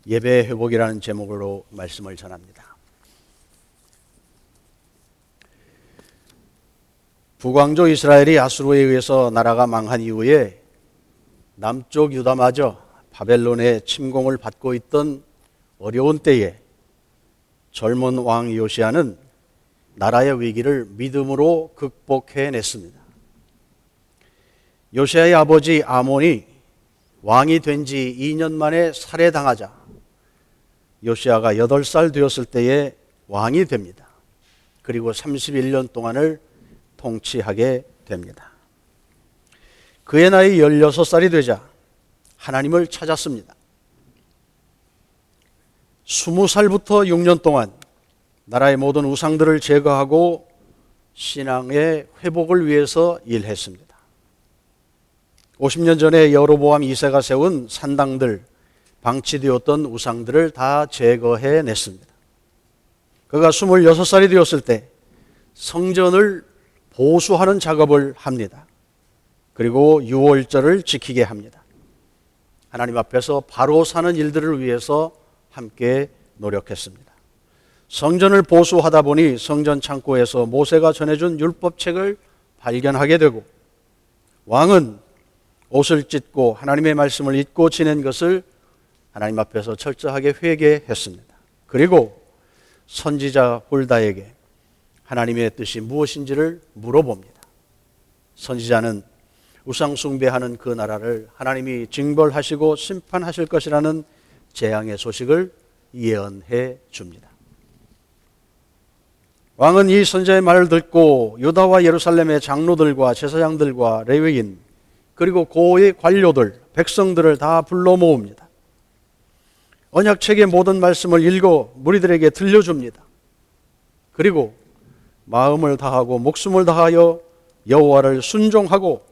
예배 회복이라는 제목으로 말씀을 전합니다. 북왕조 이스라엘이 아수르에 의해서 나라가 망한 이후에 남쪽 유다마저 바벨론의 침공을 받고 있던 어려운 때에 젊은 왕 요시야는 나라의 위기를 믿음으로 극복해냈습니다. 요시야의 아버지 아몬이 왕이 된 지 2년 만에 살해당하자 요시야가 8살 되었을 때에 왕이 됩니다. 그리고 31년 동안을 통치하게 됩니다. 그의 나이 16살이 되자 하나님을 찾았습니다. 20살부터 6년 동안 나라의 모든 우상들을 제거하고 신앙의 회복을 위해서 일했습니다. 50년 전에 여로보암 2세가 세운 산당들, 방치되었던 우상들을 다 제거해냈습니다. 그가 26살이 되었을 때 성전을 보수하는 작업을 합니다. 그리고 유월절을 지키게 합니다. 하나님 앞에서 바로 사는 일들을 위해서 함께 노력했습니다. 성전을 보수하다 보니 성전 창고에서 모세가 전해준 율법책을 발견하게 되고 왕은 옷을 찢고 하나님의 말씀을 잊고 지낸 것을 하나님 앞에서 철저하게 회개했습니다. 그리고 선지자 홀다에게 하나님의 뜻이 무엇인지를 물어봅니다. 선지자는 우상 숭배하는 그 나라를 하나님이 징벌하시고 심판하실 것이라는 재앙의 소식을 예언해 줍니다. 왕은 이 선지자의 말을 듣고 유다와 예루살렘의 장로들과 제사장들과 레위인 그리고 고의 관료들, 백성들을 다 불러 모읍니다. 언약책의 모든 말씀을 읽어 무리들에게 들려줍니다. 그리고 마음을 다하고 목숨을 다하여 여호와를 순종하고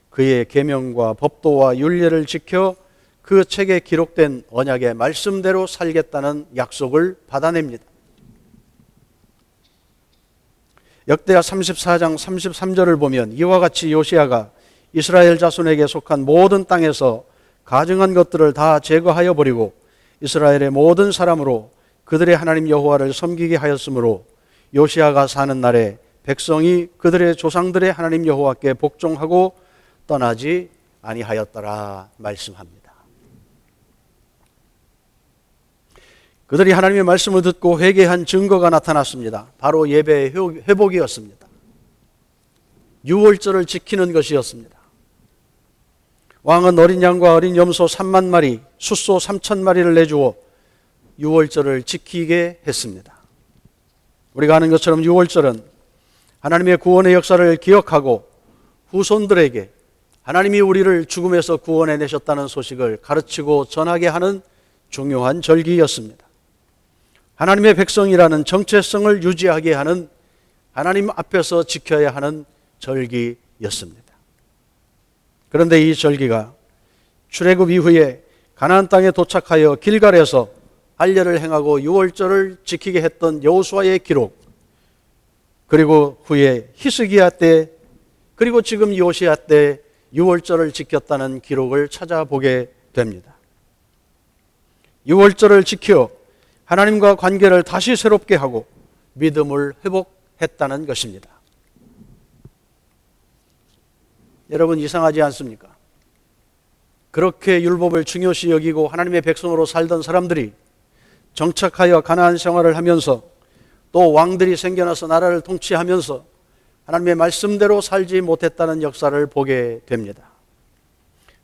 그의 계명과 법도와 율례를 지켜 그 책에 기록된 언약의 말씀대로 살겠다는 약속을 받아냅니다. 역대하 34장 33절을 보면 이와 같이 요시야가 이스라엘 자손에게 속한 모든 땅에서 가증한 것들을 다 제거하여 버리고 이스라엘의 모든 사람으로 그들의 하나님 여호와를 섬기게 하였으므로 요시야가 사는 날에 백성이 그들의 조상들의 하나님 여호와께 복종하고 떠나지 아니하였더라 말씀합니다. 그들이 하나님의 말씀을 듣고 회개한 증거가 나타났습니다. 바로 예배의 회복이었습니다. 유월절을 지키는 것이었습니다. 왕은 어린 양과 어린 염소 3만 마리, 숫소 3천 마리를 내주어 유월절을 지키게 했습니다. 우리가 아는 것처럼 유월절은 하나님의 구원의 역사를 기억하고 후손들에게 하나님이 우리를 죽음에서 구원해내셨다는 소식을 가르치고 전하게 하는 중요한 절기였습니다. 하나님의 백성이라는 정체성을 유지하게 하는 하나님 앞에서 지켜야 하는 절기였습니다. 그런데 이 절기가 출애굽 이후에 가나안 땅에 도착하여 길갈에서 할례를 행하고 유월절을 지키게 했던 여호수아의 기록, 그리고 후에 히스기야 때, 그리고 지금 요시야 때 유월절을 지켰다는 기록을 찾아보게 됩니다. 유월절을 지켜 하나님과 관계를 다시 새롭게 하고 믿음을 회복했다는 것입니다. 여러분, 이상하지 않습니까? 그렇게 율법을 중요시 여기고 하나님의 백성으로 살던 사람들이 정착하여 가나안 생활을 하면서 또 왕들이 생겨나서 나라를 통치하면서 하나님의 말씀대로 살지 못했다는 역사를 보게 됩니다.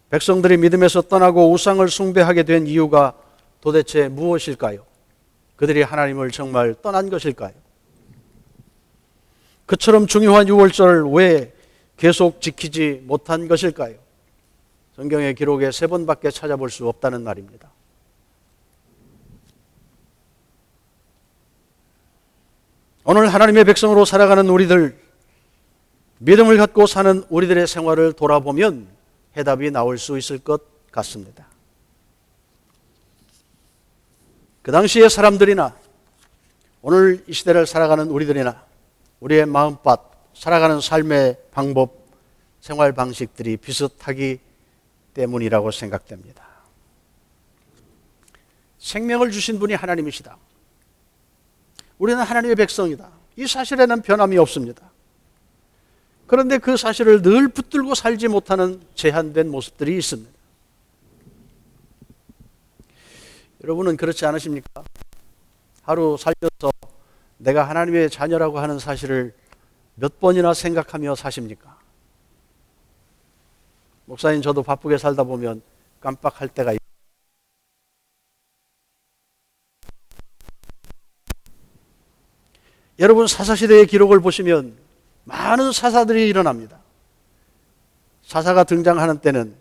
백성들이 믿음에서 떠나고 우상을 숭배하게 된 이유가 도대체 무엇일까요? 그들이 하나님을 정말 떠난 것일까요? 그처럼 중요한 유월절을 왜 계속 지키지 못한 것일까요? 성경의 기록에 3번밖에 찾아볼 수 없다는 말입니다. 오늘 하나님의 백성으로 살아가는 우리들, 믿음을 갖고 사는 우리들의 생활을 돌아보면 해답이 나올 수 있을 것 같습니다. 그 당시의 사람들이나 오늘 이 시대를 살아가는 우리들이나 우리의 마음밭, 살아가는 삶의 방법, 생활 방식들이 비슷하기 때문이라고 생각됩니다. 생명을 주신 분이 하나님이시다. 우리는 하나님의 백성이다. 이 사실에는 변함이 없습니다. 그런데 그 사실을 늘 붙들고 살지 못하는 제한된 모습들이 있습니다. 여러분은 그렇지 않으십니까? 하루 살면서 내가 하나님의 자녀라고 하는 사실을 몇 번이나 생각하며 사십니까? 목사님, 저도 바쁘게 살다 보면 깜빡할 때가 있습니다. 여러분, 사사시대의 기록을 보시면 많은 사사들이 일어납니다. 사사가 등장하는 때는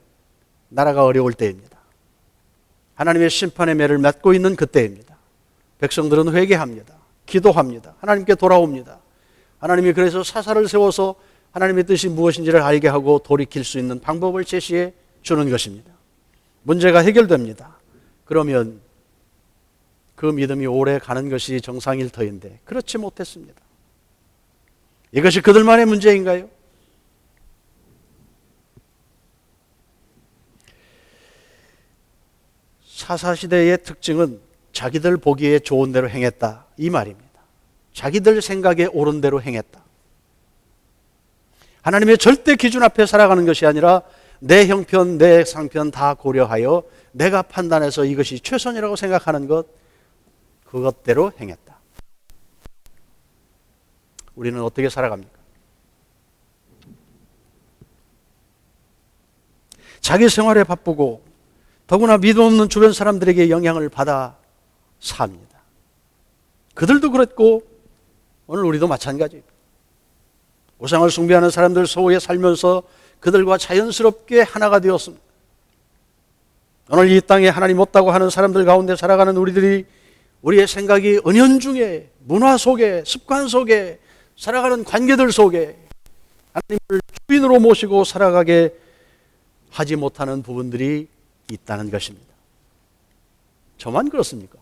나라가 어려울 때입니다. 하나님의 심판의 매를 맞고 있는 그때입니다. 백성들은 회개합니다. 기도합니다. 하나님께 돌아옵니다. 하나님이 그래서 사사를 세워서 하나님의 뜻이 무엇인지를 알게 하고 돌이킬 수 있는 방법을 제시해 주는 것입니다. 문제가 해결됩니다. 그러면 그 믿음이 오래 가는 것이 정상일 터인데 그렇지 못했습니다. 이것이 그들만의 문제인가요? 사사시대의 특징은 자기들 보기에 좋은 대로 행했다, 이 말입니다. 자기들 생각에 옳은 대로 행했다. 하나님의 절대 기준 앞에 살아가는 것이 아니라 내 형편, 내 상편 다 고려하여 내가 판단해서 이것이 최선이라고 생각하는 것, 그것대로 행했다. 우리는 어떻게 살아갑니까? 자기 생활에 바쁘고 더구나 믿음 없는 주변 사람들에게 영향을 받아 삽니다. 그들도 그랬고 오늘 우리도 마찬가지입니다. 우상을 숭배하는 사람들 속에 살면서 그들과 자연스럽게 하나가 되었습니다. 오늘 이 땅에 하나님 없다고 하는 사람들 가운데 살아가는 우리들이 우리의 생각이 은연중에 문화 속에, 습관 속에, 살아가는 관계들 속에 하나님을 주인으로 모시고 살아가게 하지 못하는 부분들이 있다는 것입니다. 저만 그렇습니까?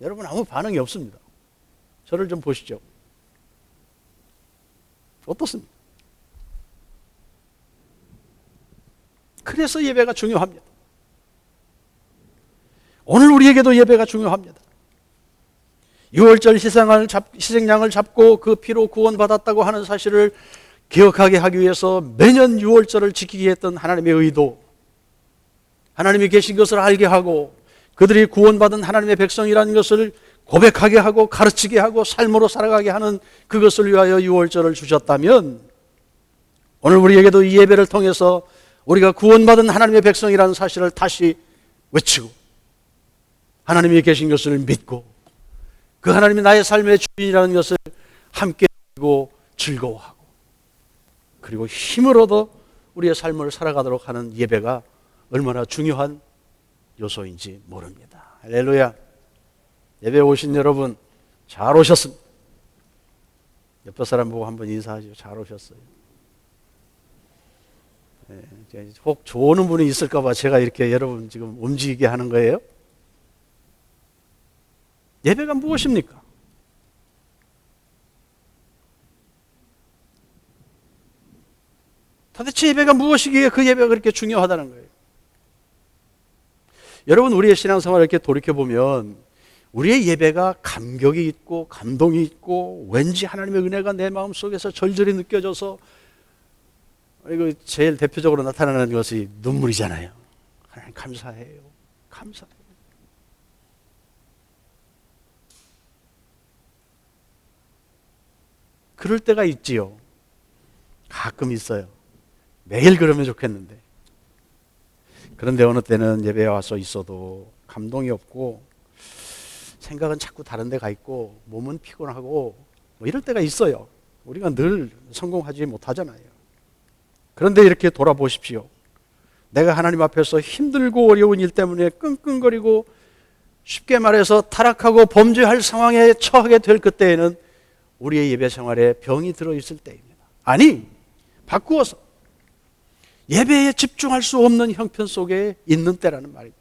여러분 아무 반응이 없습니다. 저를 좀 보시죠. 어떻습니까? 그래서 예배가 중요합니다. 오늘 우리에게도 예배가 중요합니다. 6월절 희생양을 잡고 그 피로 구원받았다고 하는 사실을 기억하게 하기 위해서 매년 6월절을 지키게 했던 하나님의 의도, 하나님이 계신 것을 알게 하고 그들이 구원받은 하나님의 백성이라는 것을 고백하게 하고 가르치게 하고 삶으로 살아가게 하는 그것을 위하여 6월절을 주셨다면 오늘 우리에게도 이 예배를 통해서 우리가 구원받은 하나님의 백성이라는 사실을 다시 외치고 하나님이 계신 것을 믿고 그 하나님이 나의 삶의 주인이라는 것을 함께 누리고 즐거워하고 그리고 힘을 얻어 우리의 삶을 살아가도록 하는 예배가 얼마나 중요한 요소인지 모릅니다. 할렐루야. 예배에 오신 여러분 잘 오셨습니다. 옆에 사람 보고 한번 인사하시죠. 잘 오셨어요. 네, 혹 좋은 분이 있을까 봐 제가 이렇게 여러분 지금 움직이게 하는 거예요. 예배가 무엇입니까? 도대체 예배가 무엇이기에 그 예배가 그렇게 중요하다는 거예요. 여러분 우리의 신앙생활을 이렇게 돌이켜보면 우리의 예배가 감격이 있고 감동이 있고 왠지 하나님의 은혜가 내 마음속에서 절절히 느껴져서 이거 제일 대표적으로 나타나는 것이 눈물이잖아요. 하나님 감사해요. 감사해요. 그럴 때가 있지요. 가끔 있어요. 매일 그러면 좋겠는데. 그런데 어느 때는 예배에 와서 있어도 감동이 없고 생각은 자꾸 다른 데 가 있고 몸은 피곤하고 뭐 이럴 때가 있어요. 우리가 늘 성공하지 못하잖아요. 그런데 이렇게 돌아보십시오. 내가 하나님 앞에서 힘들고 어려운 일 때문에 끙끙거리고 쉽게 말해서 타락하고 범죄할 상황에 처하게 될 그때에는 우리의 예배 생활에 병이 들어있을 때입니다. 아니, 바꾸어서 예배에 집중할 수 없는 형편 속에 있는 때라는 말입니다.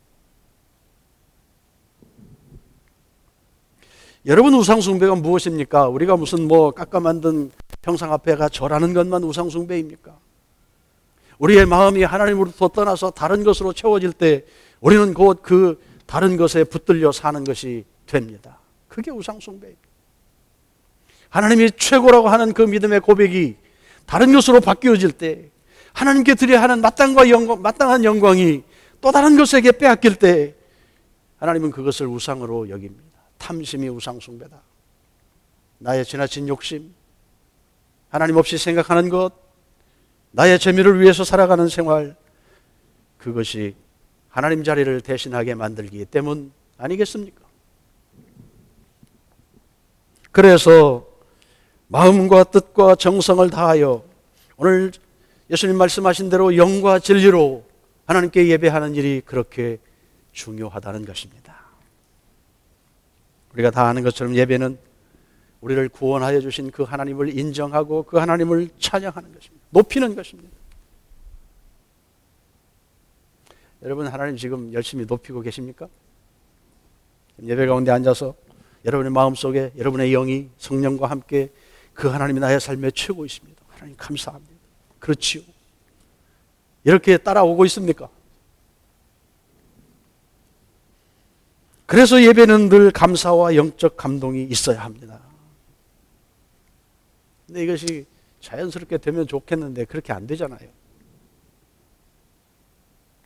여러분 우상숭배가 무엇입니까? 우리가 무슨 뭐 깎아 만든 형상 앞에가 절하는 것만 우상숭배입니까? 우리의 마음이 하나님으로부터 떠나서 다른 것으로 채워질 때 우리는 곧 그 다른 것에 붙들려 사는 것이 됩니다. 그게 우상숭배입니다. 하나님이 최고라고 하는 그 믿음의 고백이 다른 것으로 바뀌어질 때, 하나님께 드려야 하는 마땅한 영광이 또 다른 것에게 빼앗길 때 하나님은 그것을 우상으로 여깁니다. 탐심이 우상숭배다. 나의 지나친 욕심, 하나님 없이 생각하는 것, 나의 재미를 위해서 살아가는 생활, 그것이 하나님 자리를 대신하게 만들기 때문 아니겠습니까? 그래서 마음과 뜻과 정성을 다하여 오늘 예수님 말씀하신 대로 영과 진리로 하나님께 예배하는 일이 그렇게 중요하다는 것입니다. 우리가 다 아는 것처럼 예배는 우리를 구원하여 주신 그 하나님을 인정하고 그 하나님을 찬양하는 것입니다. 높이는 것입니다. 여러분, 하나님 지금 열심히 높이고 계십니까? 예배 가운데 앉아서 여러분의 마음속에 여러분의 영이 성령과 함께 그 하나님이 나의 삶의 최고이십니다. 하나님 감사합니다. 그렇지요. 이렇게 따라오고 있습니까? 그래서 예배는 늘 감사와 영적 감동이 있어야 합니다. 근데 이것이 자연스럽게 되면 좋겠는데 그렇게 안 되잖아요.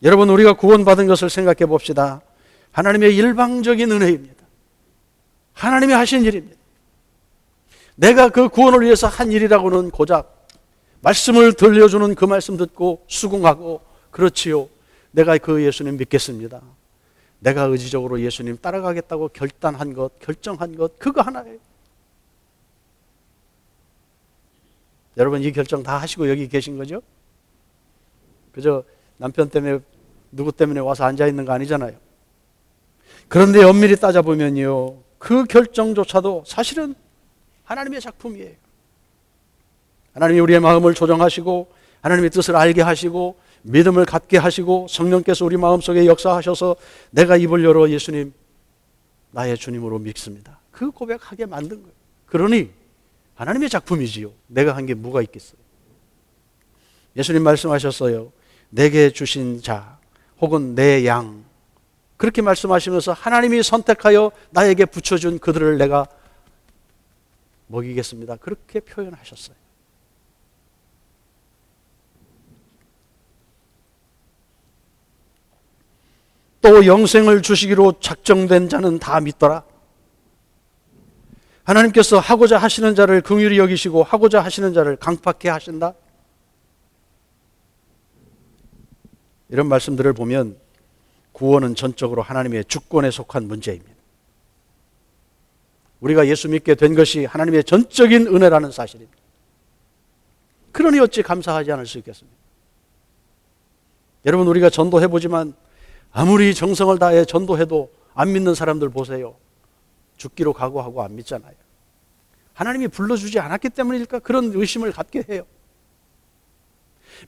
여러분, 우리가 구원받은 것을 생각해 봅시다. 하나님의 일방적인 은혜입니다. 하나님이 하신 일입니다. 내가 그 구원을 위해서 한 일이라고는 고작 말씀을 들려주는 그 말씀 듣고 수긍하고, 그렇지요, 내가 그 예수님 믿겠습니다, 내가 의지적으로 예수님 따라가겠다고 결단한 것, 결정한 것, 그거 하나예요. 여러분, 이 결정 다 하시고 여기 계신 거죠? 그저 남편 때문에, 누구 때문에 와서 앉아있는 거 아니잖아요. 그런데 엄밀히 따져보면요, 그 결정조차도 사실은 하나님의 작품이에요. 하나님이 우리의 마음을 조정하시고 하나님의 뜻을 알게 하시고 믿음을 갖게 하시고 성령께서 우리 마음속에 역사하셔서 내가 입을 열어 예수님 나의 주님으로 믿습니다, 그 고백하게 만든 거예요. 그러니 하나님의 작품이지요. 내가 한 게 뭐가 있겠어요. 예수님 말씀하셨어요. 내게 주신 자 혹은 내 양, 그렇게 말씀하시면서 하나님이 선택하여 나에게 붙여준 그들을 내가 먹이겠습니다, 그렇게 표현하셨어요. 또 영생을 주시기로 작정된 자는 다 믿더라. 하나님께서 하고자 하시는 자를 긍휼히 여기시고 하고자 하시는 자를 강팍해 하신다. 이런 말씀들을 보면 구원은 전적으로 하나님의 주권에 속한 문제입니다. 우리가 예수 믿게 된 것이 하나님의 전적인 은혜라는 사실입니다. 그러니 어찌 감사하지 않을 수 있겠습니까? 여러분, 우리가 전도해보지만 아무리 정성을 다해 전도해도 안 믿는 사람들 보세요. 죽기로 각오하고 안 믿잖아요. 하나님이 불러주지 않았기 때문일까? 그런 의심을 갖게 해요.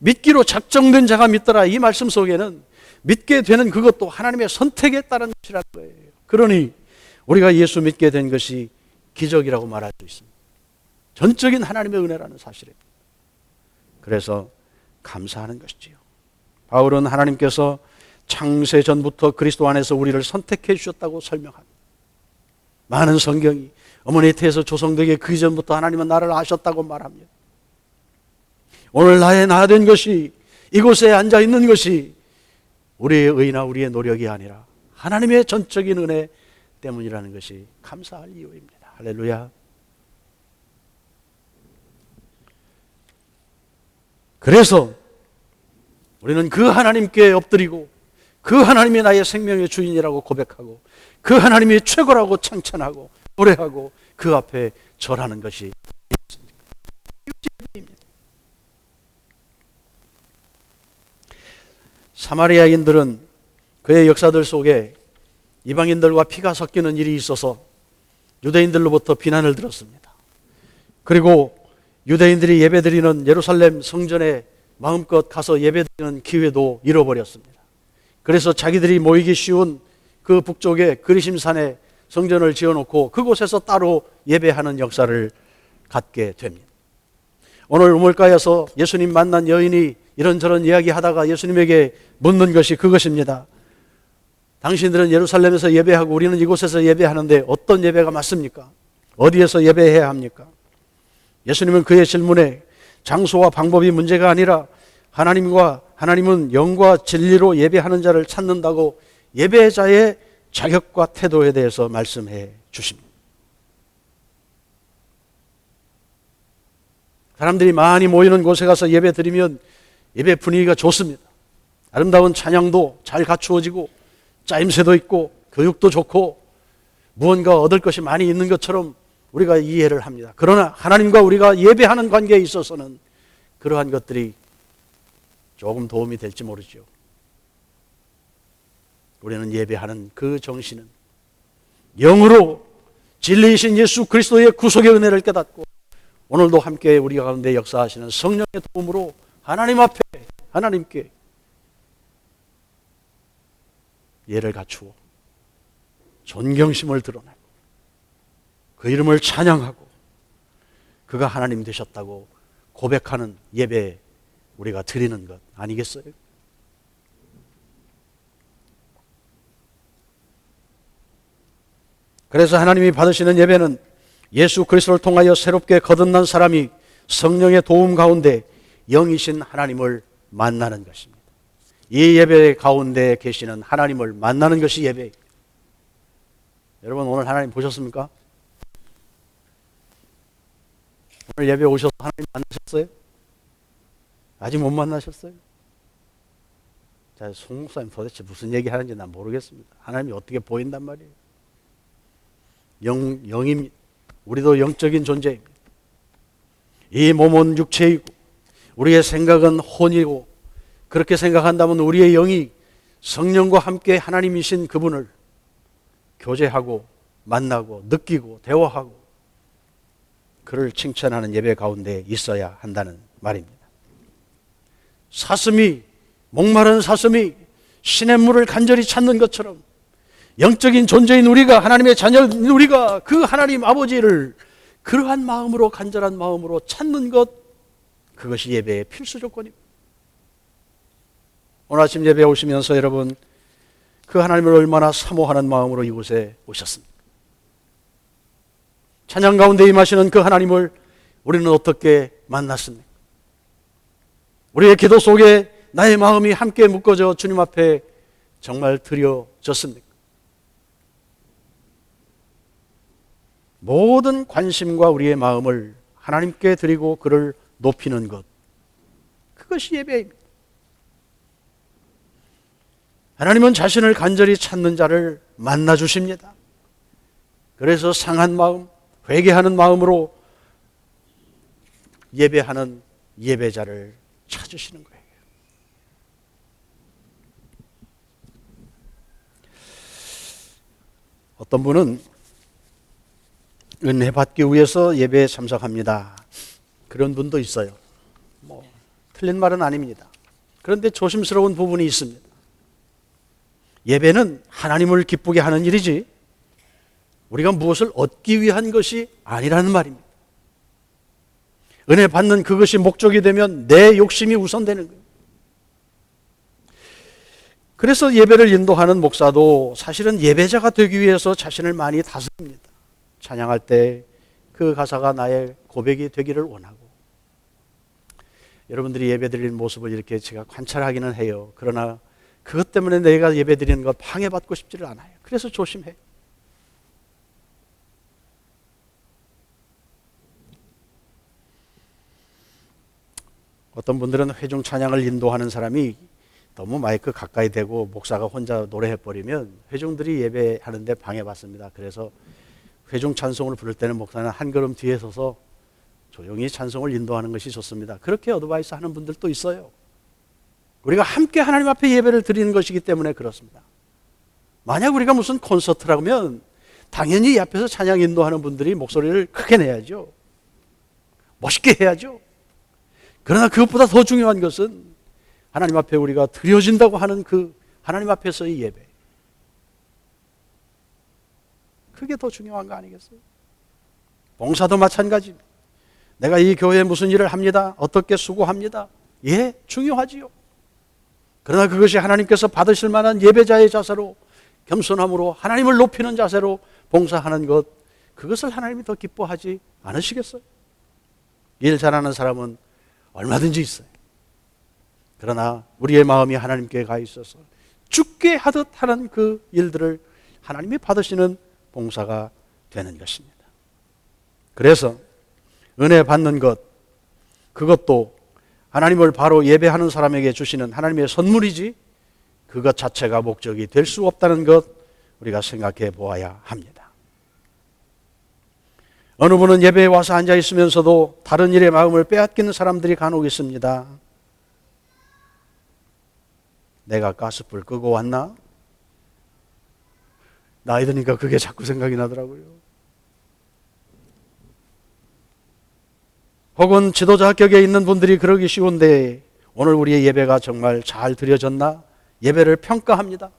믿기로 작정된 자가 믿더라, 이 말씀 속에는 믿게 되는 그것도 하나님의 선택에 따른 것이라는 거예요. 그러니 우리가 예수 믿게 된 것이 기적이라고 말할 수 있습니다. 전적인 하나님의 은혜라는 사실입니다. 그래서 감사하는 것이지요. 바울은 하나님께서 창세 전부터 그리스도 안에서 우리를 선택해 주셨다고 설명합니다. 많은 성경이 어머니의 태에서 조성되기 그 이전부터 하나님은 나를 아셨다고 말합니다. 오늘 나의 나 된 것이, 이곳에 앉아 있는 것이 우리의 의나 우리의 노력이 아니라 하나님의 전적인 은혜 때문이라는 것이 감사할 이유입니다. 할렐루야. 그래서 우리는 그 하나님께 엎드리고 그 하나님이 나의 생명의 주인이라고 고백하고 그 하나님이 최고라고 찬찬하고 노래하고 그 앞에 절하는 것이 예배입니다. 사마리아인들은 그의 역사들 속에 이방인들과 피가 섞이는 일이 있어서 유대인들로부터 비난을 들었습니다. 그리고 유대인들이 예배드리는 예루살렘 성전에 마음껏 가서 예배드리는 기회도 잃어버렸습니다. 그래서 자기들이 모이기 쉬운 그 북쪽에 그리심산에 성전을 지어놓고 그곳에서 따로 예배하는 역사를 갖게 됩니다. 오늘 우물가에서 예수님 만난 여인이 이런저런 이야기하다가 예수님에게 묻는 것이 그것입니다. 당신들은 예루살렘에서 예배하고 우리는 이곳에서 예배하는데 어떤 예배가 맞습니까? 어디에서 예배해야 합니까? 예수님은 그의 질문에 장소와 방법이 문제가 아니라 하나님은 영과 진리로 예배하는 자를 찾는다고 예배자의 자격과 태도에 대해서 말씀해 주십니다. 사람들이 많이 모이는 곳에 가서 예배 드리면 예배 분위기가 좋습니다. 아름다운 찬양도 잘 갖추어지고 짜임새도 있고 교육도 좋고 무언가 얻을 것이 많이 있는 것처럼 우리가 이해를 합니다. 그러나 하나님과 우리가 예배하는 관계에 있어서는 그러한 것들이 조금 도움이 될지 모르죠. 우리는 예배하는 그 정신은 영으로 진리이신 예수 그리스도의 구속의 은혜를 깨닫고 오늘도 함께 우리 가운데 역사하시는 성령의 도움으로 하나님 앞에 하나님께 예를 갖추어 존경심을 드러내고 그 이름을 찬양하고 그가 하나님 되셨다고 고백하는 예배 우리가 드리는 것 아니겠어요? 그래서 하나님이 받으시는 예배는 예수 그리스도를 통하여 새롭게 거듭난 사람이 성령의 도움 가운데 영이신 하나님을 만나는 것입니다. 이 예배 가운데 계시는 하나님을 만나는 것이 예배입니다. 여러분 오늘 하나님 보셨습니까? 오늘 예배 오셔서 하나님 만나셨어요? 아직 못 만나셨어요? 자, 송 목사님 도대체 무슨 얘기 하는지 난 모르겠습니다. 하나님이 어떻게 보인단 말이에요? 영입니다. 우리도 영적인 존재입니다. 이 몸은 육체이고 우리의 생각은 혼이고 그렇게 생각한다면 우리의 영이 성령과 함께 하나님이신 그분을 교제하고 만나고 느끼고 대화하고 그를 칭찬하는 예배 가운데 있어야 한다는 말입니다. 목마른 사슴이 시냇물을 간절히 찾는 것처럼 영적인 존재인 우리가 하나님의 자녀인 우리가 그 하나님 아버지를 그러한 마음으로 간절한 마음으로 찾는 것 그것이 예배의 필수 조건입니다. 오늘 아침 예배에 오시면서 여러분 그 하나님을 얼마나 사모하는 마음으로 이곳에 오셨습니까? 찬양 가운데 임하시는 그 하나님을 우리는 어떻게 만났습니까? 우리의 기도 속에 나의 마음이 함께 묶어져 주님 앞에 정말 드려졌습니까? 모든 관심과 우리의 마음을 하나님께 드리고 그를 높이는 것 그것이 예배입니다. 하나님은 자신을 간절히 찾는 자를 만나 주십니다. 그래서 상한 마음, 회개하는 마음으로 예배하는 예배자를 찾으시는 거예요. 어떤 분은 은혜 받기 위해서 예배에 참석합니다. 그런 분도 있어요. 틀린 말은 아닙니다. 그런데 조심스러운 부분이 있습니다. 예배는 하나님을 기쁘게 하는 일이지 우리가 무엇을 얻기 위한 것이 아니라는 말입니다. 은혜 받는 그것이 목적이 되면 내 욕심이 우선되는 거예요. 그래서 예배를 인도하는 목사도 사실은 예배자가 되기 위해서 자신을 많이 다스립니다. 찬양할 때 그 가사가 나의 고백이 되기를 원하고 여러분들이 예배 드리는 모습을 이렇게 제가 관찰하기는 해요. 그러나 그것 때문에 내가 예배 드리는 것 방해받고 싶지를 않아요. 그래서 조심해요. 어떤 분들은 회중 찬양을 인도하는 사람이 너무 마이크 가까이 대고 목사가 혼자 노래해버리면 회중들이 예배하는데 방해받습니다. 그래서 회중 찬송을 부를 때는 목사는 한 걸음 뒤에 서서 조용히 찬송을 인도하는 것이 좋습니다. 그렇게 어드바이스 하는 분들도 있어요. 우리가 함께 하나님 앞에 예배를 드리는 것이기 때문에 그렇습니다. 만약 우리가 무슨 콘서트라면 당연히 이 앞에서 찬양 인도하는 분들이 목소리를 크게 내야죠. 멋있게 해야죠. 그러나 그것보다 더 중요한 것은 하나님 앞에 우리가 드려진다고 하는 그 하나님 앞에서의 예배. 그게 더 중요한 거 아니겠어요? 봉사도 마찬가지입니다. 내가 이 교회에 무슨 일을 합니다. 어떻게 수고합니다. 예, 중요하지요. 그러나 그것이 하나님께서 받으실 만한 예배자의 자세로 겸손함으로 하나님을 높이는 자세로 봉사하는 것, 그것을 하나님이 더 기뻐하지 않으시겠어요? 일 잘하는 사람은 얼마든지 있어요. 그러나 우리의 마음이 하나님께 가 있어서 죽게 하듯 하는 그 일들을 하나님이 받으시는 봉사가 되는 것입니다. 그래서 은혜 받는 것, 그것도 하나님을 바로 예배하는 사람에게 주시는 하나님의 선물이지 그것 자체가 목적이 될 수 없다는 것 우리가 생각해 보아야 합니다. 어느 분은 예배에 와서 앉아 있으면서도 다른 일에 마음을 빼앗기는 사람들이 간혹 있습니다. 내가 가스불 끄고 왔나? 나이 드니까 그게 자꾸 생각이 나더라고요. 혹은 지도자 격에 있는 분들이 그러기 쉬운데 오늘 우리의 예배가 정말 잘 드려졌나? 예배를 평가합니다.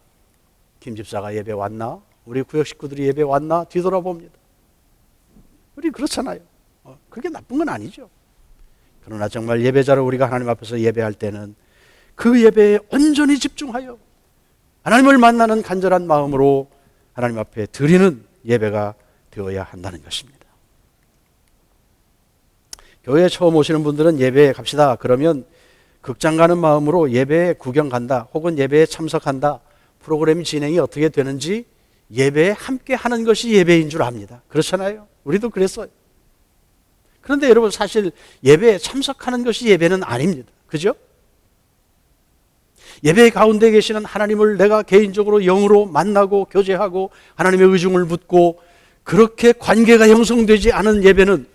김 집사가 예배 왔나? 우리 구역 식구들이 예배 왔나? 뒤돌아봅니다. 우리 그렇잖아요. 그게 나쁜 건 아니죠. 그러나 정말 예배자로 우리가 하나님 앞에서 예배할 때는 그 예배에 온전히 집중하여 하나님을 만나는 간절한 마음으로 하나님 앞에 드리는 예배가 되어야 한다는 것입니다. 교회에 처음 오시는 분들은 예배에 갑시다 그러면 극장 가는 마음으로 예배에 구경 간다 혹은 예배에 참석한다, 프로그램 진행이 어떻게 되는지 예배에 함께 하는 것이 예배인 줄 압니다. 그렇잖아요. 우리도 그랬어요. 그런데 여러분, 사실 예배에 참석하는 것이 예배는 아닙니다. 그죠? 예배 가운데 계시는 하나님을 내가 개인적으로 영으로 만나고 교제하고 하나님의 의중을 묻고 그렇게 관계가 형성되지 않은 예배는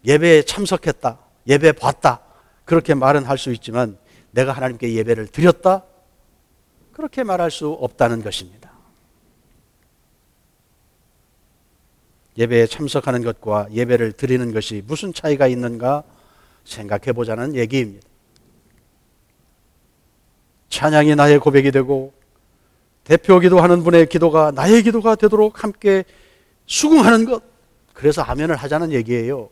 예배에 참석했다, 예배 봤다 그렇게 말은 할 수 있지만 내가 하나님께 예배를 드렸다 그렇게 말할 수 없다는 것입니다. 예배에 참석하는 것과 예배를 드리는 것이 무슨 차이가 있는가 생각해 보자는 얘기입니다. 찬양이 나의 고백이 되고 대표 기도하는 분의 기도가 나의 기도가 되도록 함께 수긍하는 것, 그래서 아멘을 하자는 얘기예요.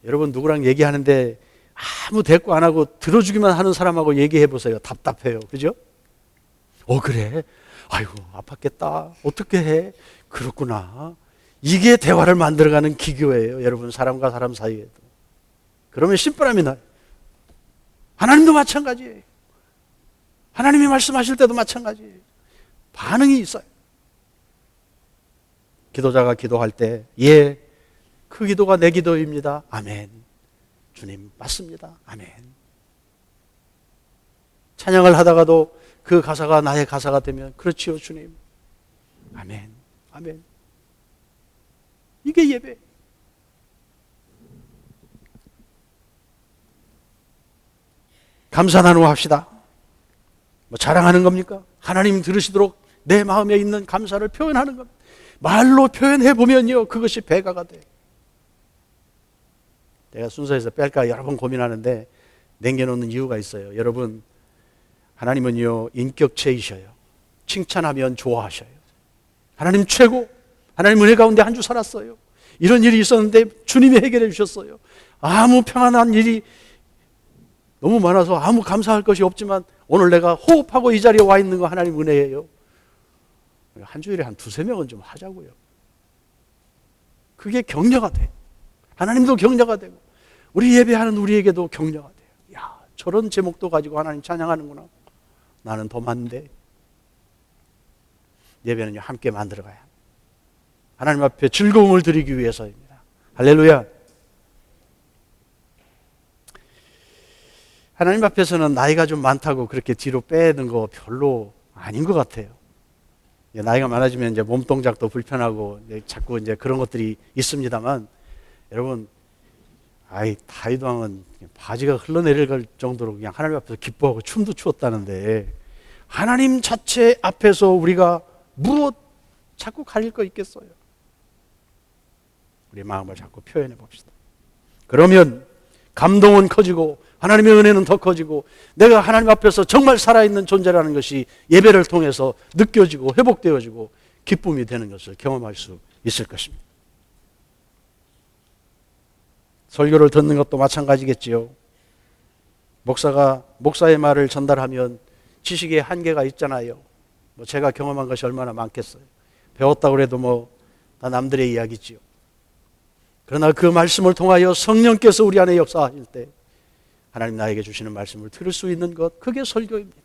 여러분, 누구랑 얘기하는데 아무 대꾸 안 하고 들어주기만 하는 사람하고 얘기해 보세요. 답답해요. 그죠? 그래? 아이고 아팠겠다. 어떻게 해? 그렇구나. 이게 대화를 만들어가는 기교예요. 여러분, 사람과 사람 사이에도. 그러면 심플함이 나요. 하나님도 마찬가지예요. 하나님이 말씀하실 때도 마찬가지예요. 반응이 있어요. 기도자가 기도할 때 예, 그 기도가 내 기도입니다. 아멘. 주님 맞습니다. 아멘. 찬양을 하다가도 그 가사가 나의 가사가 되면 그렇지요 주님. 아멘. 아멘. 이게 예배. 감사 나누합시다. 자랑하는 겁니까? 하나님 들으시도록 내 마음에 있는 감사를 표현하는 겁니다. 말로 표현해 보면요, 그것이 배가가 돼. 내가 순서에서 뺄까 여러 번 고민하는데 남겨놓는 이유가 있어요. 여러분, 하나님은요 인격체이셔요. 칭찬하면 좋아하셔요. 하나님 최고. 하나님 은혜 가운데 한 주 살았어요. 이런 일이 있었는데 주님이 해결해 주셨어요. 아무 평안한 일이 너무 많아서 아무 감사할 것이 없지만 오늘 내가 호흡하고 이 자리에 와 있는 거 하나님 은혜예요. 한 주일에 한 두세 명은 좀 하자고요. 그게 격려가 돼. 하나님도 격려가 되고 우리 예배하는 우리에게도 격려가 돼요. 야, 저런 제목도 가지고 하나님 찬양하는구나. 나는 더 많은데. 예배는요 함께 만들어가야 합니다. 하나님 앞에 즐거움을 드리기 위해서입니다. 할렐루야. 하나님 앞에서는 나이가 좀 많다고 그렇게 뒤로 빼는 거 별로 아닌 것 같아요. 나이가 많아지면 이제 몸 동작도 불편하고 자꾸 이제 그런 것들이 있습니다만, 여러분, 다윗 왕은 바지가 흘러내릴 정도로 그냥 하나님 앞에서 기뻐하고 춤도 추었다는데, 하나님 자체 앞에서 우리가 무엇 자꾸 가릴 거 있겠어요? 우리 마음을 자꾸 표현해 봅시다. 그러면 감동은 커지고 하나님의 은혜는 더 커지고 내가 하나님 앞에서 정말 살아있는 존재라는 것이 예배를 통해서 느껴지고 회복되어지고 기쁨이 되는 것을 경험할 수 있을 것입니다. 설교를 듣는 것도 마찬가지겠지요. 목사가 목사의 말을 전달하면 지식의 한계가 있잖아요. 뭐 제가 경험한 것이 얼마나 많겠어요. 배웠다고 해도 다 남들의 이야기지요. 그러나 그 말씀을 통하여 성령께서 우리 안에 역사하실 때 하나님 나에게 주시는 말씀을 들을 수 있는 것, 그게 설교입니다.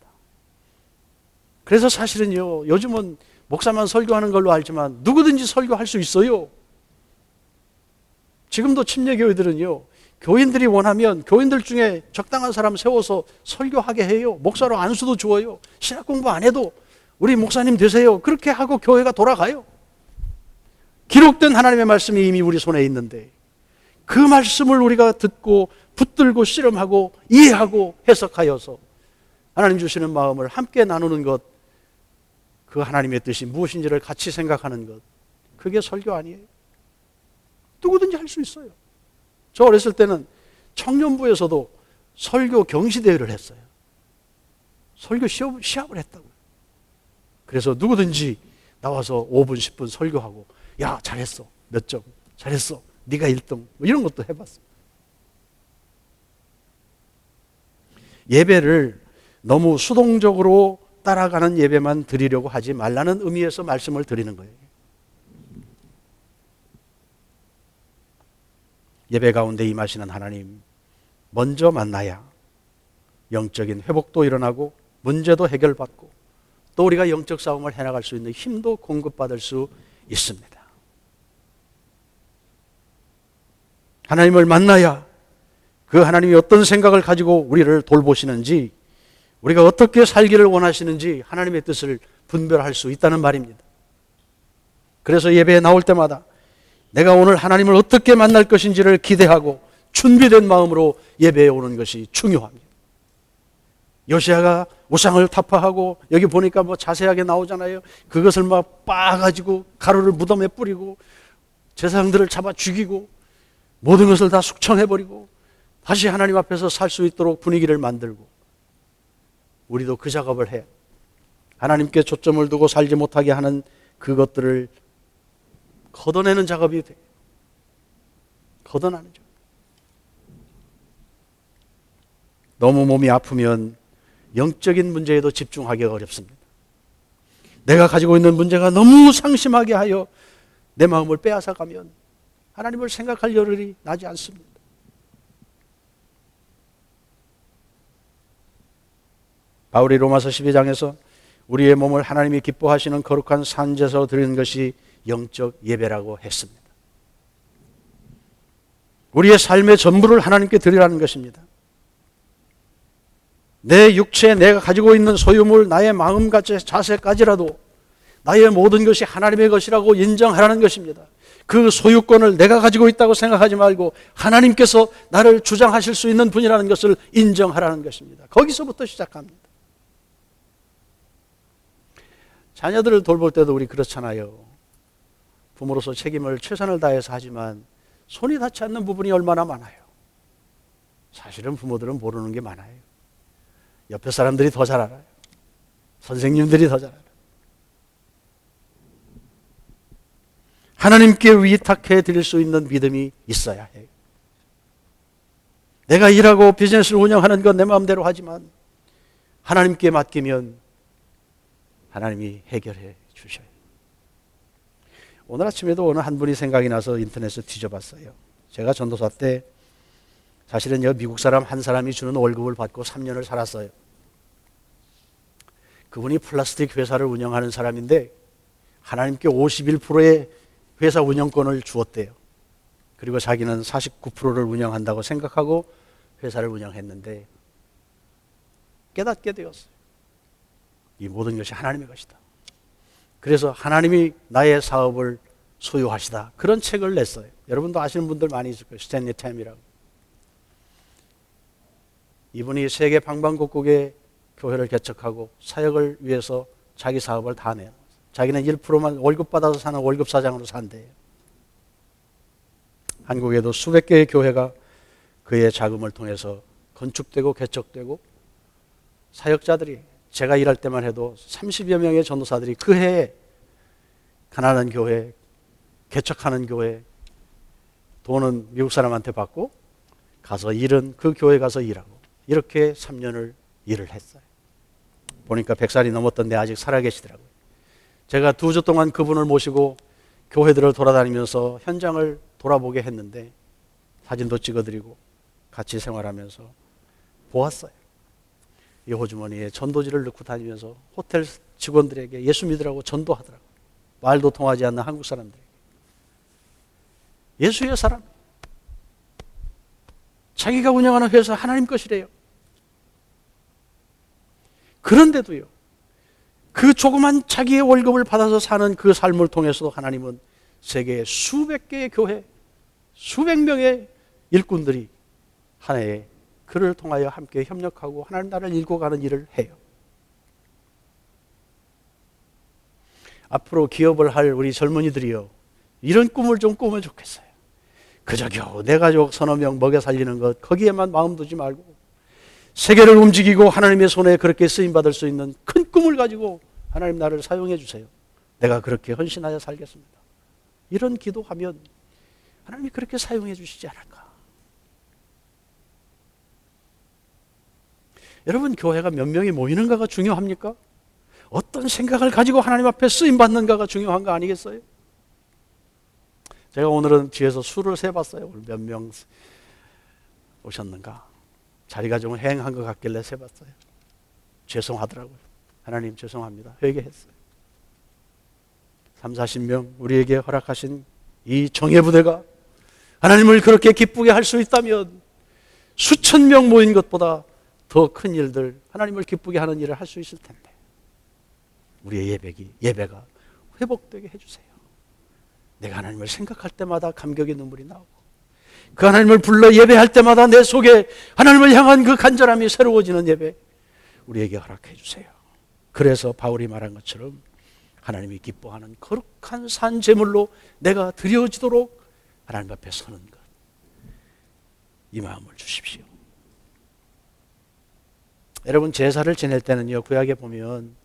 그래서 사실은요, 요즘은 목사만 설교하는 걸로 알지만 누구든지 설교할 수 있어요. 지금도 침례교회들은요, 교인들이 원하면 교인들 중에 적당한 사람 세워서 설교하게 해요. 목사로 안수도 주어요. 신학 공부 안 해도 우리 목사님 되세요. 그렇게 하고 교회가 돌아가요. 기록된 하나님의 말씀이 이미 우리 손에 있는데 그 말씀을 우리가 듣고 붙들고 씨름하고 이해하고 해석하여서 하나님 주시는 마음을 함께 나누는 것, 그 하나님의 뜻이 무엇인지를 같이 생각하는 것, 그게 설교 아니에요. 누구든지 할 수 있어요. 저 어렸을 때는 청년부에서도 설교 경시대회를 했어요. 설교 시합을 했다고요. 그래서 누구든지 나와서 5분 10분 설교하고, 야 잘했어, 몇 점, 잘했어, 네가 1등, 이런 것도 해봤어요. 예배를 너무 수동적으로 따라가는 예배만 드리려고 하지 말라는 의미에서 말씀을 드리는 거예요. 예배 가운데 임하시는 하나님 먼저 만나야 영적인 회복도 일어나고 문제도 해결받고 또 우리가 영적 싸움을 해나갈 수 있는 힘도 공급받을 수 있습니다. 하나님을 만나야 그 하나님이 어떤 생각을 가지고 우리를 돌보시는지, 우리가 어떻게 살기를 원하시는지 하나님의 뜻을 분별할 수 있다는 말입니다. 그래서 예배에 나올 때마다 내가 오늘 하나님을 어떻게 만날 것인지를 기대하고 준비된 마음으로 예배에 오는 것이 중요합니다. 요시야가 우상을 타파하고, 여기 보니까 자세하게 나오잖아요. 그것을 빻아가지고 가루를 무덤에 뿌리고 제사장들을 잡아 죽이고 모든 것을 다 숙청해버리고 다시 하나님 앞에서 살 수 있도록 분위기를 만들고, 우리도 그 작업을 해 하나님께 초점을 두고 살지 못하게 하는 그것들을 걷어내는 작업이 돼. 걷어내는 작업. 너무 몸이 아프면 영적인 문제에도 집중하기가 어렵습니다. 내가 가지고 있는 문제가 너무 상심하게 하여 내 마음을 빼앗아가면 하나님을 생각할 여력이 나지 않습니다. 바울이 로마서 12장에서 우리의 몸을 하나님이 기뻐하시는 거룩한 산제사로 드리는 것이 영적 예배라고 했습니다. 우리의 삶의 전부를 하나님께 드리라는 것입니다. 내 육체, 내가 가지고 있는 소유물, 나의 마음과 자세까지라도 나의 모든 것이 하나님의 것이라고 인정하라는 것입니다. 그 소유권을 내가 가지고 있다고 생각하지 말고 하나님께서 나를 주장하실 수 있는 분이라는 것을 인정하라는 것입니다. 거기서부터 시작합니다. 자녀들을 돌볼 때도 우리 그렇잖아요. 부모로서 책임을 최선을 다해서 하지만 손이 닿지 않는 부분이 얼마나 많아요. 사실은 부모들은 모르는 게 많아요. 옆에 사람들이 더 잘 알아요. 선생님들이 더 잘 알아요. 하나님께 위탁해 드릴 수 있는 믿음이 있어야 해요. 내가 일하고 비즈니스를 운영하는 건 내 마음대로 하지만 하나님께 맡기면 하나님이 해결해 주셔요. 오늘 아침에도 어느 한 분이 생각이 나서 인터넷을 뒤져봤어요. 제가 전도사 때 사실은 미국 사람 한 사람이 주는 월급을 받고 3년을 살았어요. 그분이 플라스틱 회사를 운영하는 사람인데 하나님께 51%의 회사 운영권을 주었대요. 그리고 자기는 49%를 운영한다고 생각하고 회사를 운영했는데 깨닫게 되었어요. 이 모든 것이 하나님의 것이다. 그래서 하나님이 나의 사업을 소유하시다. 그런 책을 냈어요. 여러분도 아시는 분들 많이 있을 거예요. 스탠리 템이라고. 이분이 세계 방방곡곡에 교회를 개척하고 사역을 위해서 자기 사업을 다 내요. 자기는 1%만 월급 받아서 사는 월급 사장으로 산대요. 한국에도 수백 개의 교회가 그의 자금을 통해서 건축되고 개척되고, 사역자들이 제가 일할 때만 해도 30여 명의 전도사들이 그 해에 가난한 교회, 개척하는 교회, 돈은 미국 사람한테 받고 가서 일은 그 교회 가서 일하고, 이렇게 3년을 일을 했어요. 보니까 100살이 넘었던데 아직 살아계시더라고요. 제가 2주 동안 그분을 모시고 교회들을 돌아다니면서 현장을 돌아보게 했는데 사진도 찍어드리고 같이 생활하면서 보았어요. 이 호주머니에 전도지를 넣고 다니면서 호텔 직원들에게 예수 믿으라고 전도하더라고요. 말도 통하지 않는 한국 사람들에게. 예수의 사람. 자기가 운영하는 회사 하나님 것이래요. 그런데도요, 그 조그만 자기의 월급을 받아서 사는 그 삶을 통해서도 하나님은 세계의 수백 개의 교회, 수백 명의 일꾼들이 한 해에 그를 통하여 함께 협력하고 하나님 나라를 일궈가는 일을 해요. 앞으로 기업을 할 우리 젊은이들이요, 이런 꿈을 좀 꾸면 좋겠어요. 그저 겨우 내 가족 서너 명 먹여 살리는 것, 거기에만 마음 두지 말고 세계를 움직이고 하나님의 손에 그렇게 쓰임받을 수 있는 큰 꿈을 가지고 하나님 나를 사용해 주세요. 내가 그렇게 헌신하여 살겠습니다. 이런 기도하면 하나님이 그렇게 사용해 주시지 않을까. 여러분, 교회가 몇 명이 모이는가가 중요합니까? 어떤 생각을 가지고 하나님 앞에 쓰임받는가가 중요한 거 아니겠어요? 제가 오늘은 뒤에서 수를 세봤어요. 오늘 몇 명 오셨는가. 자리가 좀 행한 것 같길래 세봤어요. 죄송하더라고요. 하나님 죄송합니다. 회개했어요. 30-40명 우리에게 허락하신 이 정예부대가 하나님을 그렇게 기쁘게 할 수 있다면 수천 명 모인 것보다 더 큰 일들, 하나님을 기쁘게 하는 일을 할 수 있을 텐데 우리의 예배가 회복되게 해주세요. 내가 하나님을 생각할 때마다 감격의 눈물이 나오고 그 하나님을 불러 예배할 때마다 내 속에 하나님을 향한 그 간절함이 새로워지는 예배 우리에게 허락해 주세요. 그래서 바울이 말한 것처럼 하나님이 기뻐하는 거룩한 산 제물로 내가 드려지도록 하나님 앞에 서는 것, 이 마음을 주십시오. 여러분, 제사를 지낼 때는요, 구약에 보면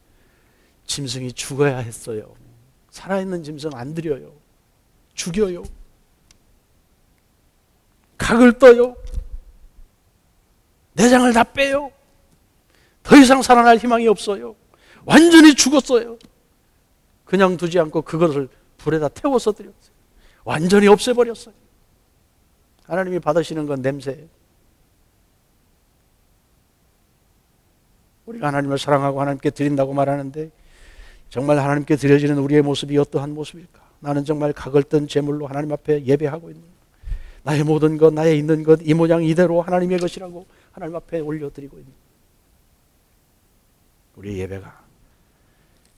짐승이 죽어야 했어요. 살아있는 짐승 안 드려요. 죽여요. 각을 떠요. 내장을 다 빼요. 더 이상 살아날 희망이 없어요. 완전히 죽었어요. 그냥 두지 않고 그것을 불에다 태워서 드렸어요. 완전히 없애버렸어요. 하나님이 받으시는 건 냄새예요. 우리가 하나님을 사랑하고 하나님께 드린다고 말하는데 정말 하나님께 드려지는 우리의 모습이 어떠한 모습일까? 나는 정말 각을 뜬 제물로 하나님 앞에 예배하고 있는, 나의 모든 것, 나의 있는 것, 이 모양 이대로 하나님의 것이라고 하나님 앞에 올려드리고 있는 우리의 예배가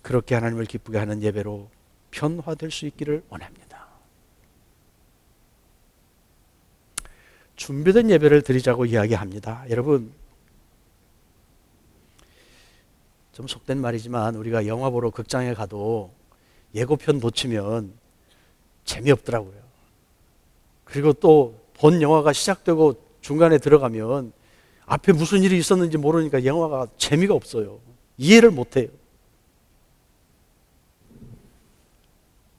그렇게 하나님을 기쁘게 하는 예배로 변화될 수 있기를 원합니다. 준비된 예배를 드리자고 이야기합니다. 여러분, 좀 속된 말이지만 우리가 영화 보러 극장에 가도 예고편 놓치면 재미없더라고요. 그리고 또 본 영화가 시작되고 중간에 들어가면 앞에 무슨 일이 있었는지 모르니까 영화가 재미가 없어요. 이해를 못해요.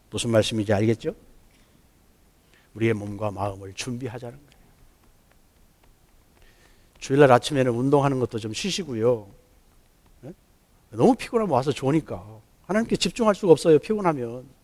무슨 말씀인지 알겠죠? 우리의 몸과 마음을 준비하자는 거예요. 주일날 아침에는 운동하는 것도 좀 쉬시고요. 너무 피곤하면 와서 좋으니까 하나님께 집중할 수가 없어요. 피곤하면.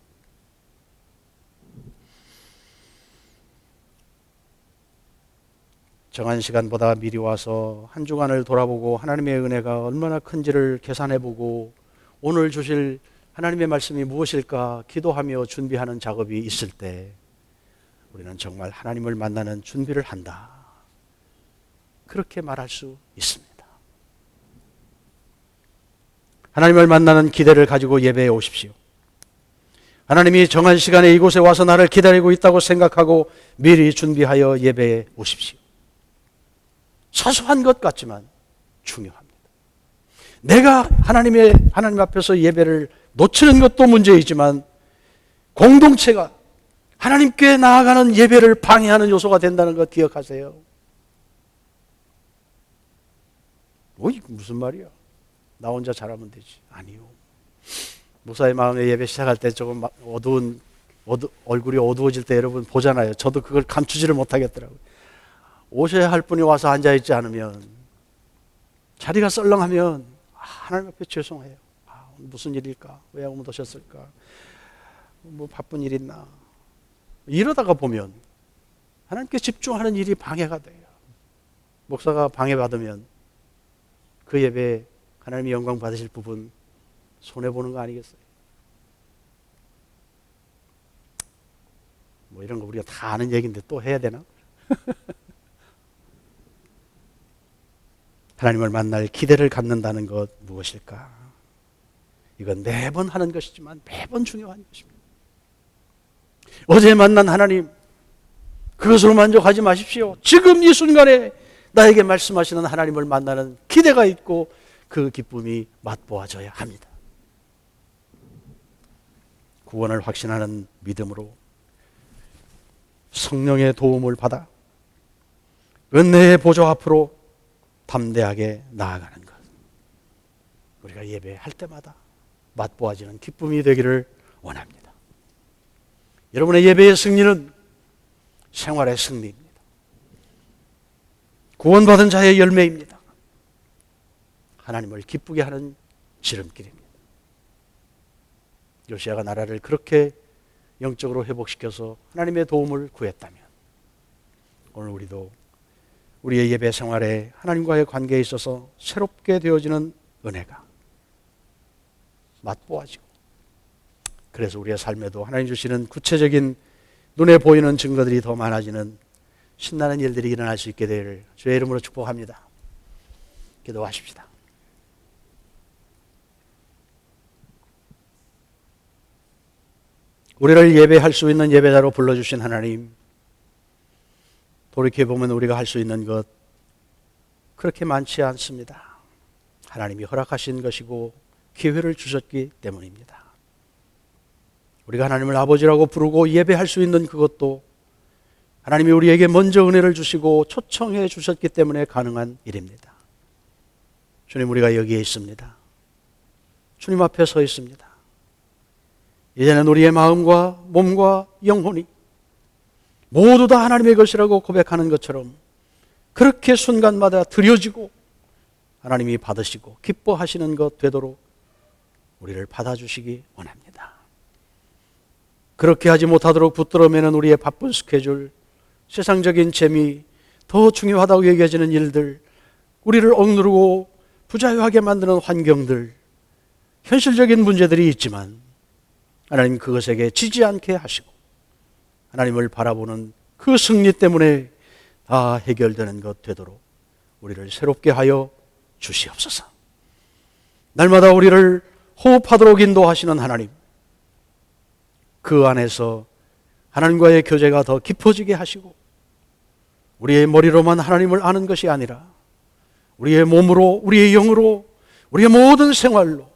정한 시간보다 미리 와서 한 주간을 돌아보고 하나님의 은혜가 얼마나 큰지를 계산해보고 오늘 주실 하나님의 말씀이 무엇일까 기도하며 준비하는 작업이 있을 때 우리는 정말 하나님을 만나는 준비를 한다, 그렇게 말할 수 있습니다. 하나님을 만나는 기대를 가지고 예배에 오십시오. 하나님이 정한 시간에 이곳에 와서 나를 기다리고 있다고 생각하고 미리 준비하여 예배에 오십시오. 사소한 것 같지만 중요합니다. 내가 하나님 앞에서 예배를 놓치는 것도 문제이지만 공동체가 하나님께 나아가는 예배를 방해하는 요소가 된다는 것 기억하세요. 이게 무슨 말이야? 나 혼자 잘하면 되지. 아니요. 목사의 마음에 예배 시작할 때 조금 얼굴이 어두워질 때 여러분 보잖아요. 저도 그걸 감추지를 못하겠더라고요. 오셔야 할 분이 와서 앉아있지 않으면, 자리가 썰렁하면 하나님 앞에 죄송해요. 무슨 일일까? 왜 못 오셨을까? 뭐 바쁜 일 있나? 이러다가 보면 하나님께 집중하는 일이 방해가 돼요. 목사가 방해받으면 그 예배에 하나님이 영광 받으실 부분 손해보는 거 아니겠어요? 뭐 이런 거 우리가 다 아는 얘기인데 또 해야 되나? 하나님을 만날 기대를 갖는다는 것 무엇일까? 이건 매번 하는 것이지만 매번 중요한 것입니다. 어제 만난 하나님, 그것으로 만족하지 마십시오. 지금 이 순간에 나에게 말씀하시는 하나님을 만나는 기대가 있고 그 기쁨이 맛보아져야 합니다. 구원을 확신하는 믿음으로 성령의 도움을 받아 은혜의 보좌 앞으로 담대하게 나아가는 것. 우리가 예배할 때마다 맛보아지는 기쁨이 되기를 원합니다. 여러분의 예배의 승리는 생활의 승리입니다. 구원받은 자의 열매입니다. 하나님을 기쁘게 하는 지름길입니다. 요시야가 나라를 그렇게 영적으로 회복시켜서 하나님의 도움을 구했다면 오늘 우리도 우리의 예배 생활에 하나님과의 관계에 있어서 새롭게 되어지는 은혜가 맛보아지고, 그래서 우리의 삶에도 하나님 주시는 구체적인 눈에 보이는 증거들이 더 많아지는 신나는 일들이 일어날 수 있게 되기를 주의 이름으로 축복합니다. 기도하십시다. 우리를 예배할 수 있는 예배자로 불러주신 하나님, 돌이켜보면 우리가 할 수 있는 것 그렇게 많지 않습니다. 하나님이 허락하신 것이고 기회를 주셨기 때문입니다. 우리가 하나님을 아버지라고 부르고 예배할 수 있는 그것도 하나님이 우리에게 먼저 은혜를 주시고 초청해 주셨기 때문에 가능한 일입니다. 주님, 우리가 여기에 있습니다. 주님 앞에 서 있습니다. 이제는 우리의 마음과 몸과 영혼이 모두 다 하나님의 것이라고 고백하는 것처럼 그렇게 순간마다 드려지고 하나님이 받으시고 기뻐하시는 것 되도록 우리를 받아주시기 원합니다. 그렇게 하지 못하도록 붙들어매는 우리의 바쁜 스케줄, 세상적인 재미, 더 중요하다고 여겨지는 일들, 우리를 억누르고 부자유하게 만드는 환경들, 현실적인 문제들이 있지만 하나님 그것에게 지지 않게 하시고 하나님을 바라보는 그 승리 때문에 다 해결되는 것 되도록 우리를 새롭게 하여 주시옵소서. 날마다 우리를 호흡하도록 인도하시는 하나님, 그 안에서 하나님과의 교제가 더 깊어지게 하시고 우리의 머리로만 하나님을 아는 것이 아니라 우리의 몸으로, 우리의 영으로, 우리의 모든 생활로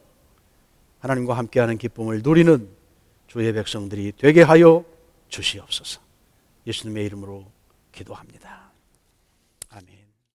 하나님과 함께하는 기쁨을 누리는 주의 백성들이 되게 하여 주시옵소서. 예수님의 이름으로 기도합니다. 아멘.